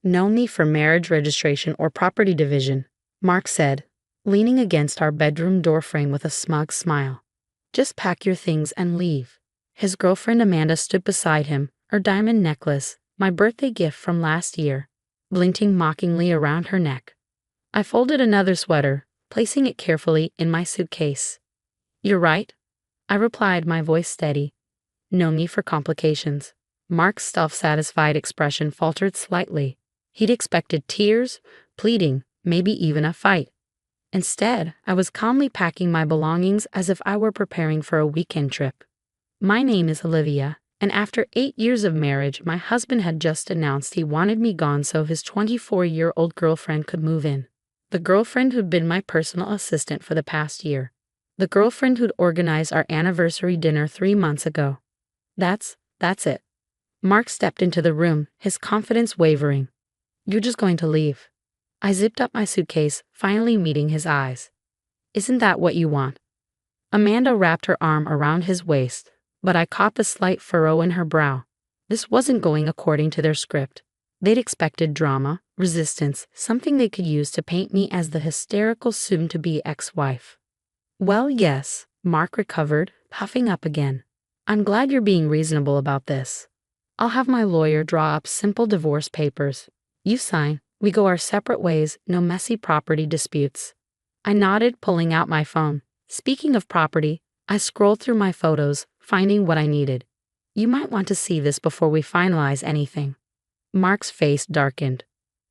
No need for marriage registration or property division, Mark said, leaning against our bedroom doorframe with a smug smile. Just pack your things and leave. His girlfriend Amanda stood beside him, her diamond necklace, my birthday gift from last year, glinting mockingly around her neck. I folded another sweater, placing it carefully in my suitcase. You're right, I replied, my voice steady. No need for complications. Mark's self-satisfied expression faltered slightly. He'd expected tears, pleading, maybe even a fight. Instead, I was calmly packing my belongings as if I were preparing for a weekend trip. My name is Olivia, and after 8 years of marriage, my husband had just announced he wanted me gone so his 24-year-old girlfriend could move in. The girlfriend who'd been my personal assistant for the past year. The girlfriend who'd organized our anniversary dinner 3 months ago. That's it. Mark stepped into the room, his confidence wavering. You're just going to leave. I zipped up my suitcase, finally meeting his eyes. Isn't that what you want? Amanda wrapped her arm around his waist, but I caught the slight furrow in her brow. This wasn't going according to their script. They'd expected drama, resistance, something they could use to paint me as the hysterical soon-to-be ex-wife. Well, yes, Mark recovered, puffing up again. I'm glad you're being reasonable about this. I'll have my lawyer draw up simple divorce papers. You sign, we go our separate ways, no messy property disputes. I nodded, pulling out my phone. Speaking of property, I scrolled through my photos, finding what I needed. You might want to see this before we finalize anything. Mark's face darkened.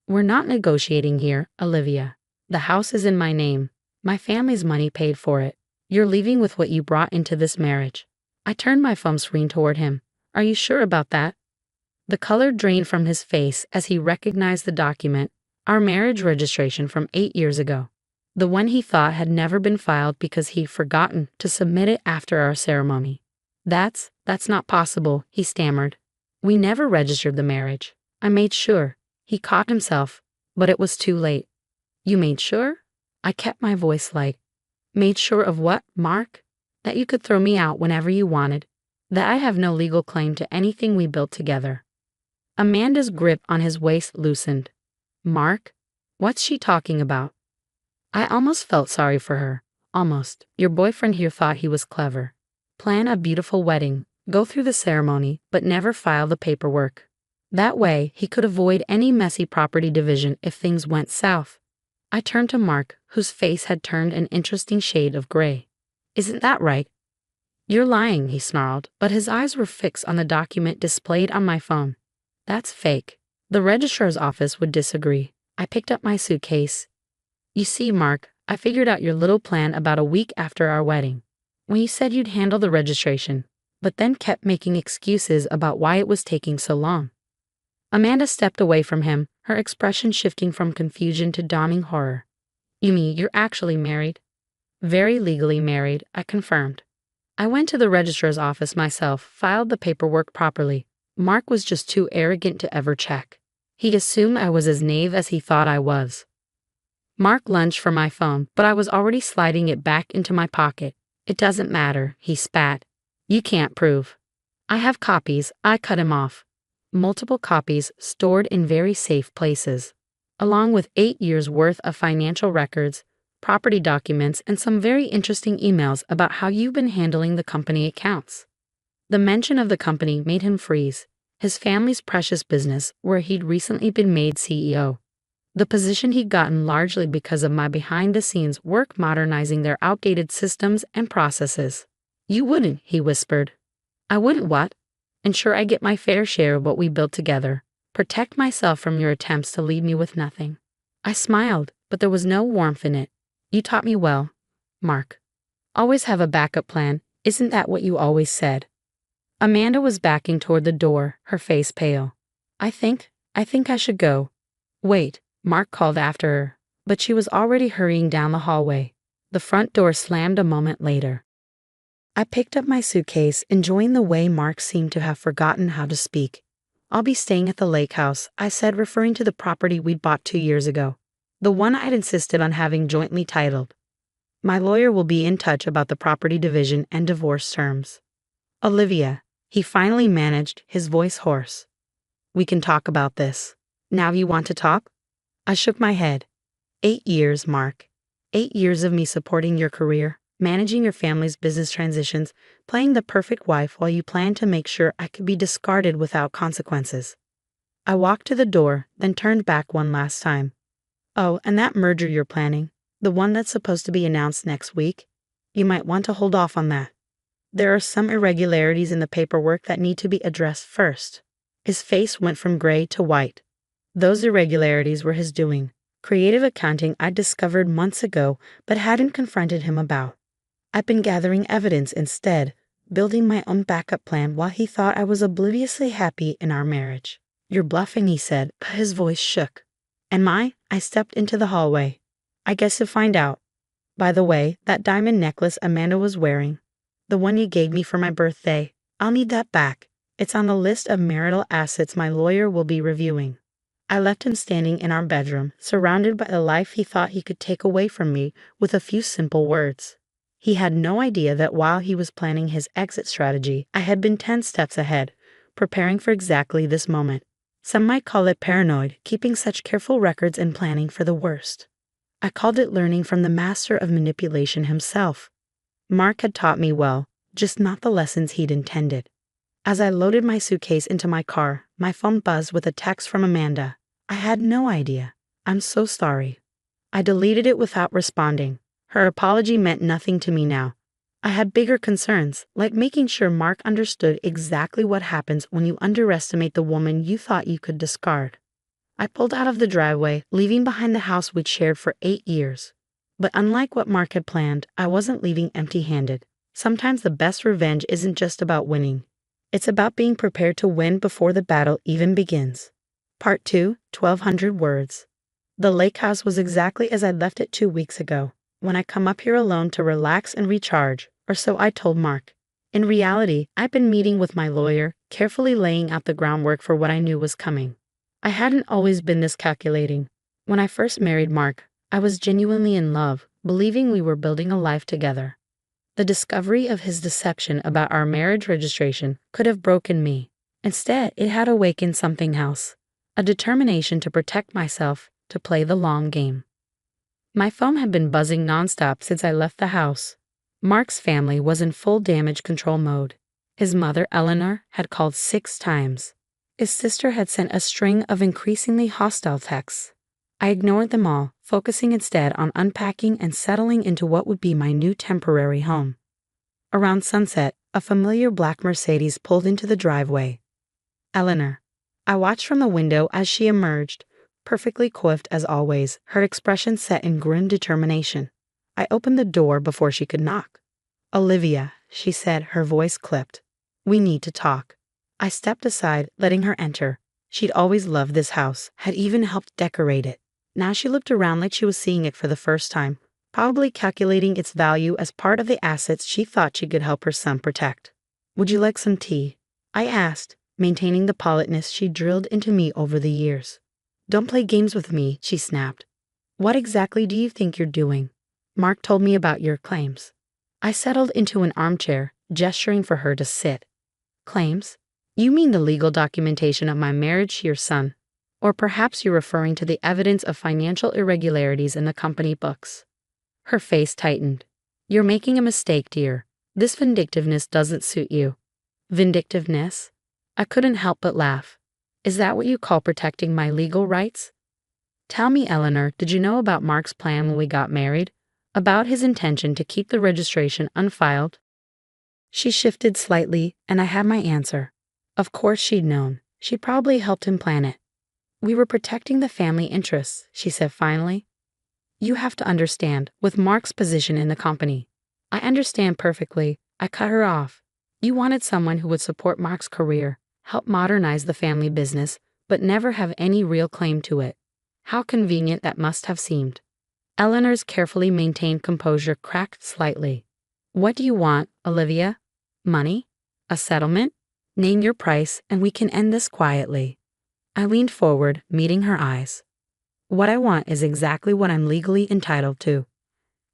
We're not negotiating here, Olivia. The house is in my name. My family's money paid for it. You're leaving with what you brought into this marriage. I turned my phone screen toward him. Are you sure about that? The color drained from his face as he recognized the document, our marriage registration from 8 years ago. The one he thought had never been filed because he'd forgotten to submit it after our ceremony. That's not possible, he stammered. We never registered the marriage. I made sure. He caught himself, but it was too late. You made sure? I kept my voice light. Made sure of what, Mark? That you could throw me out whenever you wanted. That I have no legal claim to anything we built together. Amanda's grip on his waist loosened. Mark? What's she talking about? I almost felt sorry for her. Almost. Your boyfriend here thought he was clever. Plan a beautiful wedding, go through the ceremony, but never file the paperwork. That way, he could avoid any messy property division if things went south. I turned to Mark, whose face had turned an interesting shade of gray. Isn't that right? You're lying, he snarled, but his eyes were fixed on the document displayed on my phone. That's fake. The registrar's office would disagree. I picked up my suitcase. You see, Mark, I figured out your little plan about a week after our wedding, when you said you'd handle the registration, but then kept making excuses about why it was taking so long. Amanda stepped away from him, her expression shifting from confusion to dawning horror. You mean you're actually married? Very legally married, I confirmed. I went to the registrar's office myself, filed the paperwork properly. Mark was just too arrogant to ever check. He assumed I was as naive as he thought I was. Mark lunged for my phone, but I was already sliding it back into my pocket. It doesn't matter, he spat. You can't prove. I have copies, I cut him off. Multiple copies stored in very safe places, along with 8 years' worth of financial records, property documents, and some very interesting emails about how you've been handling the company accounts. The mention of the company made him freeze, his family's precious business where he'd recently been made CEO. The position he'd gotten largely because of my behind-the-scenes work modernizing their outdated systems and processes. You wouldn't, he whispered. I wouldn't what? Ensure I get my fair share of what we built together. Protect myself from your attempts to leave me with nothing. I smiled, but there was no warmth in it. You taught me well, Mark. Always have a backup plan, isn't that what you always said? Amanda was backing toward the door, her face pale. I think I should go. Wait, Mark called after her, but she was already hurrying down the hallway. The front door slammed a moment later. I picked up my suitcase, enjoying the way Mark seemed to have forgotten how to speak. I'll be staying at the lake house, I said, referring to the property we'd bought 2 years ago. The one I'd insisted on having jointly titled. My lawyer will be in touch about the property division and divorce terms. Olivia, he finally managed, his voice hoarse. We can talk about this. Now you want to talk? I shook my head. 8 years, Mark. 8 years of me supporting your career, managing your family's business transitions, playing the perfect wife while you planned to make sure I could be discarded without consequences. I walked to the door, then turned back one last time. Oh, and that merger you're planning, the one that's supposed to be announced next week, you might want to hold off on that. There are some irregularities in the paperwork that need to be addressed first. His face went from gray to white. Those irregularities were his doing. Creative accounting I'd discovered months ago but hadn't confronted him about. I'd been gathering evidence instead, building my own backup plan while he thought I was obliviously happy in our marriage. You're bluffing, he said, but his voice shook. Am I? I stepped into the hallway. I guess you'll find out. By the way, that diamond necklace Amanda was wearing, the one you gave me for my birthday, I'll need that back. It's on the list of marital assets my lawyer will be reviewing. I left him standing in our bedroom, surrounded by the life he thought he could take away from me with a few simple words. He had no idea that while he was planning his exit strategy, I had been 10 steps ahead, preparing for exactly this moment. Some might call it paranoid, keeping such careful records and planning for the worst. I called it learning from the master of manipulation himself. Mark had taught me well, just not the lessons he'd intended. As I loaded my suitcase into my car, my phone buzzed with a text from Amanda. I had no idea. I'm so sorry. I deleted it without responding. Her apology meant nothing to me now. I had bigger concerns, like making sure Mark understood exactly what happens when you underestimate the woman you thought you could discard. I pulled out of the driveway, leaving behind the house we'd shared for 8 years. But unlike what Mark had planned, I wasn't leaving empty-handed. Sometimes the best revenge isn't just about winning. It's about being prepared to win before the battle even begins. Part 2, 1,200 words. The lake house was exactly as I'd left it 2 weeks ago, when I come up here alone to relax and recharge, or so I told Mark. In reality, I'd been meeting with my lawyer, carefully laying out the groundwork for what I knew was coming. I hadn't always been this calculating. When I first married Mark, I was genuinely in love, believing we were building a life together. The discovery of his deception about our marriage registration could have broken me. Instead, it had awakened something else, a determination to protect myself, to play the long game. My phone had been buzzing nonstop since I left the house. Mark's family was in full damage control mode. His mother, Eleanor, had called 6 times. His sister had sent a string of increasingly hostile texts. I ignored them all, focusing instead on unpacking and settling into what would be my new temporary home. Around sunset, a familiar black Mercedes pulled into the driveway. Eleanor. I watched from the window as she emerged, perfectly coiffed as always, her expression set in grim determination. I opened the door before she could knock. Olivia, she said, her voice clipped. We need to talk. I stepped aside, letting her enter. She'd always loved this house, had even helped decorate it. Now she looked around like she was seeing it for the first time, probably calculating its value as part of the assets she thought she could help her son protect. Would you like some tea? I asked, maintaining the politeness she drilled into me over the years. Don't play games with me, she snapped. What exactly do you think you're doing? Mark told me about your claims. I settled into an armchair, gesturing for her to sit. Claims? You mean the legal documentation of my marriage to your son. Or perhaps you're referring to the evidence of financial irregularities in the company books. Her face tightened. You're making a mistake, dear. This vindictiveness doesn't suit you. Vindictiveness? I couldn't help but laugh. Is that what you call protecting my legal rights? Tell me, Eleanor, did you know about Mark's plan when we got married? About his intention to keep the registration unfiled? She shifted slightly, and I had my answer. Of course she'd known. She'd probably helped him plan it. We were protecting the family interests, she said finally. You have to understand, with Mark's position in the company. I understand perfectly. I cut her off. You wanted someone who would support Mark's career, help modernize the family business, but never have any real claim to it. How convenient that must have seemed. Eleanor's carefully maintained composure cracked slightly. What do you want, Olivia? Money? A settlement? Name your price, and we can end this quietly. I leaned forward, meeting her eyes. What I want is exactly what I'm legally entitled to.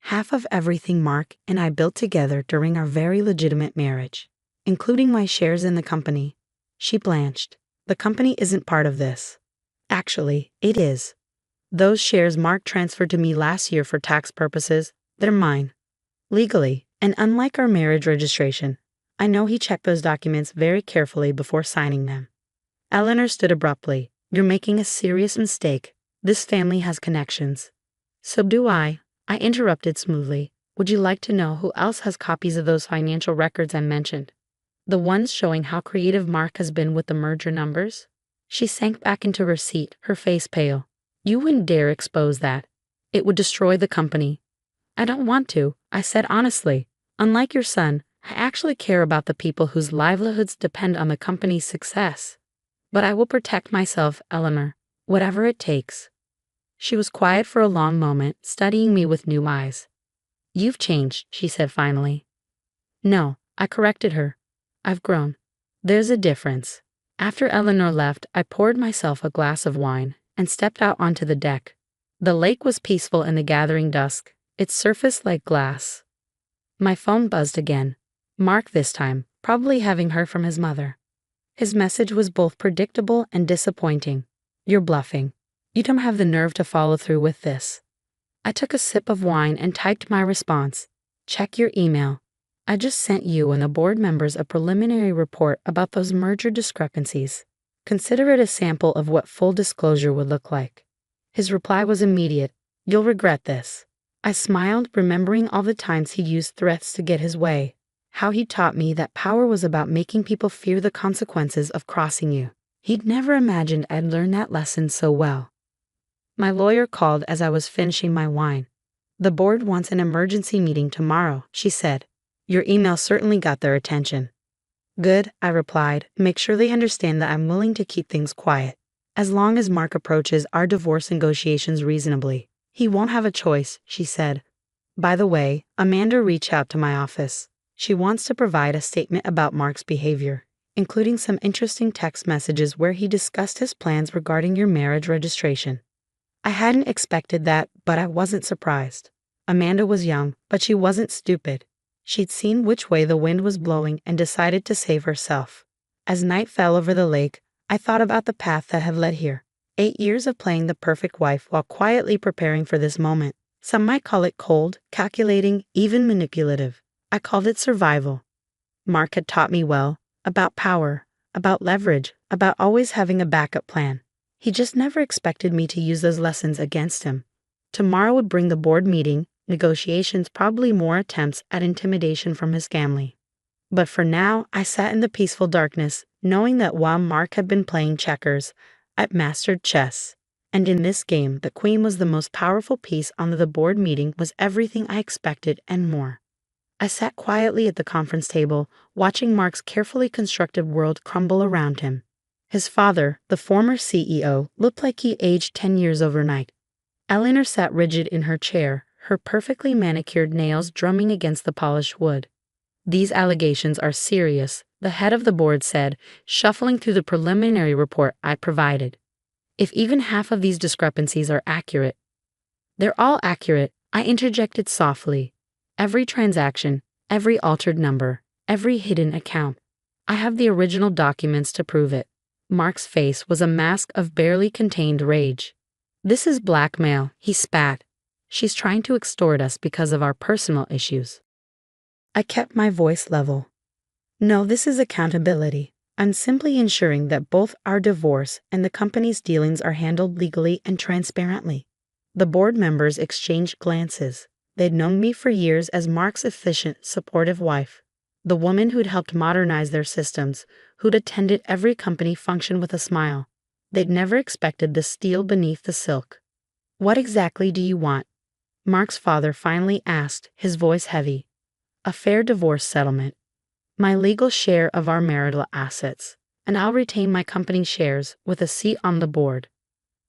Half of everything Mark and I built together during our very legitimate marriage, including my shares in the company. She blanched. The company isn't part of this. Actually, it is. Those shares Mark transferred to me last year for tax purposes, they're mine. Legally, and unlike our marriage registration, I know he checked those documents very carefully before signing them. Eleanor stood abruptly. You're making a serious mistake. This family has connections. So do I interrupted smoothly. Would you like to know who else has copies of those financial records I mentioned? The ones showing how creative Mark has been with the merger numbers? She sank back into her seat, her face pale. You wouldn't dare expose that. It would destroy the company. I don't want to, I said honestly. Unlike your son, I actually care about the people whose livelihoods depend on the company's success. But I will protect myself, Eleanor, whatever it takes. She was quiet for a long moment, studying me with new eyes. You've changed, she said finally. No, I corrected her. I've grown. There's a difference. After Eleanor left, I poured myself a glass of wine and stepped out onto the deck. The lake was peaceful in the gathering dusk, its surface like glass. My phone buzzed again. Mark this time, probably having heard from his mother. His message was both predictable and disappointing. You're bluffing. You don't have the nerve to follow through with this. I took a sip of wine and typed my response. Check your email. I just sent you and the board members a preliminary report about those merger discrepancies. Consider it a sample of what full disclosure would look like. His reply was immediate. You'll regret this. I smiled, remembering all the times he used threats to get his way. How he taught me that power was about making people fear the consequences of crossing you. He'd never imagined I'd learn that lesson so well. My lawyer called as I was finishing my wine. The board wants an emergency meeting tomorrow, she said. Your email certainly got their attention. Good, I replied. Make sure they understand that I'm willing to keep things quiet. As long as Mark approaches our divorce negotiations reasonably. He won't have a choice, she said. By the way, Amanda reached out to my office. She wants to provide a statement about Mark's behavior, including some interesting text messages where he discussed his plans regarding your marriage registration. I hadn't expected that, but I wasn't surprised. Amanda was young, but she wasn't stupid. She'd seen which way the wind was blowing and decided to save herself. As night fell over the lake, I thought about the path that had led here. 8 years of playing the perfect wife while quietly preparing for this moment. Some might call it cold, calculating, even manipulative. I called it survival. Mark had taught me well, about power, about leverage, about always having a backup plan. He just never expected me to use those lessons against him. Tomorrow would bring the board meeting, negotiations, probably more attempts at intimidation from his family. But for now, I sat in the peaceful darkness, knowing that while Mark had been playing checkers, I'd mastered chess. And in this game, the queen was the most powerful piece on the board meeting was everything I expected and more. I sat quietly at the conference table, watching Mark's carefully constructed world crumble around him. His father, the former CEO, looked like he aged 10 years overnight. Eleanor sat rigid in her chair, her perfectly manicured nails drumming against the polished wood. These allegations are serious, the head of the board said, shuffling through the preliminary report I provided. If even half of these discrepancies are accurate. They're all accurate, I interjected softly. Every transaction, every altered number, every hidden account. I have the original documents to prove it. Mark's face was a mask of barely contained rage. This is blackmail, he spat. She's trying to extort us because of our personal issues. I kept my voice level. No, this is accountability. I'm simply ensuring that both our divorce and the company's dealings are handled legally and transparently. The board members exchanged glances. They'd known me for years as Mark's efficient, supportive wife, the woman who'd helped modernize their systems, who'd attended every company function with a smile. They'd never expected the steel beneath the silk. What exactly do you want? Mark's father finally asked, his voice heavy. A fair divorce settlement. My legal share of our marital assets, and I'll retain my company shares with a seat on the board.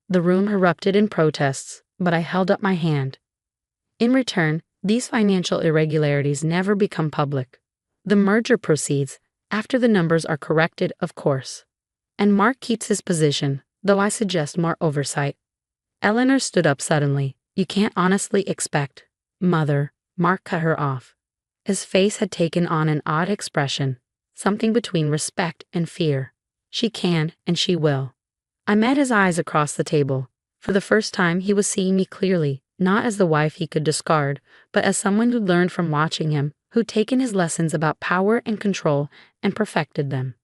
The room erupted in protests, but I held up my hand. In return, these financial irregularities never become public. The merger proceeds, after the numbers are corrected, of course. And Mark keeps his position, though I suggest more oversight. Eleanor stood up suddenly. You can't honestly expect. Mother, Mark cut her off. His face had taken on an odd expression, something between respect and fear. She can, and she will. I met his eyes across the table. For the first time, he was seeing me clearly, not as the wife he could discard, but as someone who'd learned from watching him, who'd taken his lessons about power and control and perfected them.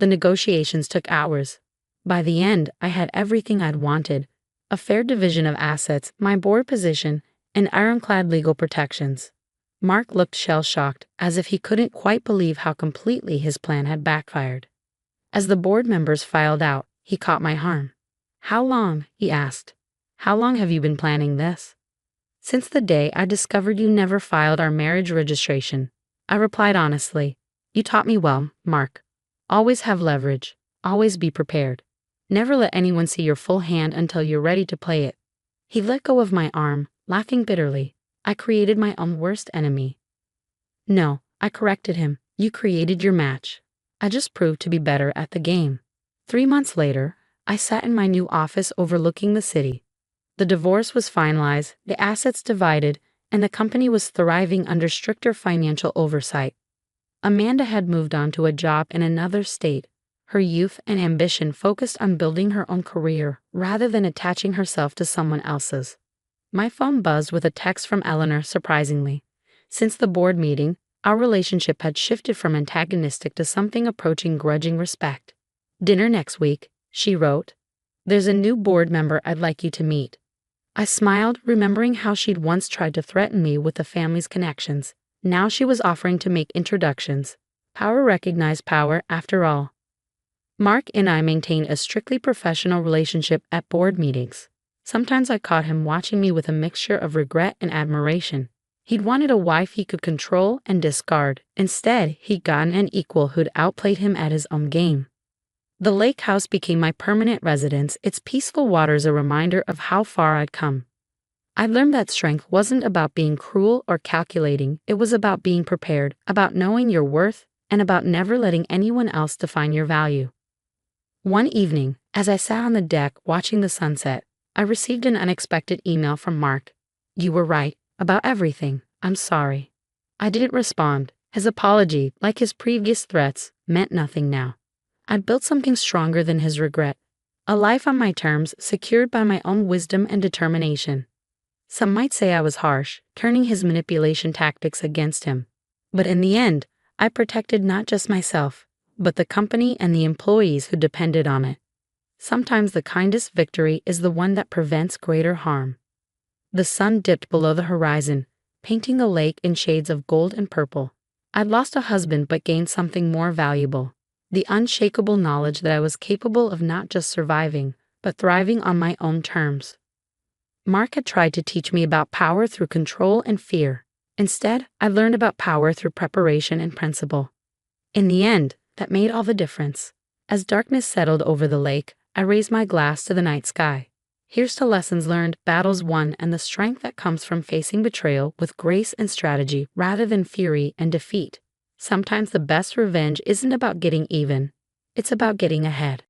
The negotiations took hours. By the end, I had everything I'd wanted: a fair division of assets, my board position, and ironclad legal protections. Mark looked shell-shocked, as if he couldn't quite believe how completely his plan had backfired. As the board members filed out, he caught my arm. "How long?" he asked. "How long have you been planning this?" "Since the day I discovered you never filed our marriage registration," I replied honestly. "You taught me well, Mark. Always have leverage. Always be prepared. Never let anyone see your full hand until you're ready to play it." He let go of my arm, laughing bitterly. "I created my own worst enemy." "No," I corrected him. "You created your match. I just proved to be better at the game." 3 months later, I sat in my new office overlooking the city. The divorce was finalized, the assets divided, and the company was thriving under stricter financial oversight. Amanda had moved on to a job in another state, her youth and ambition focused on building her own career rather than attaching herself to someone else's. My phone buzzed with a text from Eleanor, surprisingly. Since the board meeting, our relationship had shifted from antagonistic to something approaching grudging respect. "Dinner next week," she wrote. "There's a new board member I'd like you to meet." I smiled, remembering how she'd once tried to threaten me with the family's connections. Now she was offering to make introductions. Power recognized power, after all. Mark and I maintained a strictly professional relationship at board meetings. Sometimes I caught him watching me with a mixture of regret and admiration. He'd wanted a wife he could control and discard. Instead, he'd gotten an equal who'd outplayed him at his own game. The lake house became my permanent residence, its peaceful waters a reminder of how far I'd come. I learned that strength wasn't about being cruel or calculating, it was about being prepared, about knowing your worth, and about never letting anyone else define your value. One evening, as I sat on the deck watching the sunset, I received an unexpected email from Mark. "You were right, about everything. I'm sorry." I didn't respond. His apology, like his previous threats, meant nothing now. I'd built something stronger than his regret. A life on my terms, secured by my own wisdom and determination. Some might say I was harsh, turning his manipulation tactics against him. But in the end, I protected not just myself, but the company and the employees who depended on it. Sometimes the kindest victory is the one that prevents greater harm. The sun dipped below the horizon, painting the lake in shades of gold and purple. I'd lost a husband but gained something more valuable. The unshakable knowledge that I was capable of not just surviving, but thriving on my own terms. Mark had tried to teach me about power through control and fear. Instead, I learned about power through preparation and principle. In the end, that made all the difference. As darkness settled over the lake, I raised my glass to the night sky. Here's to lessons learned, battles won, and the strength that comes from facing betrayal with grace and strategy rather than fury and defeat. Sometimes the best revenge isn't about getting even, it's about getting ahead.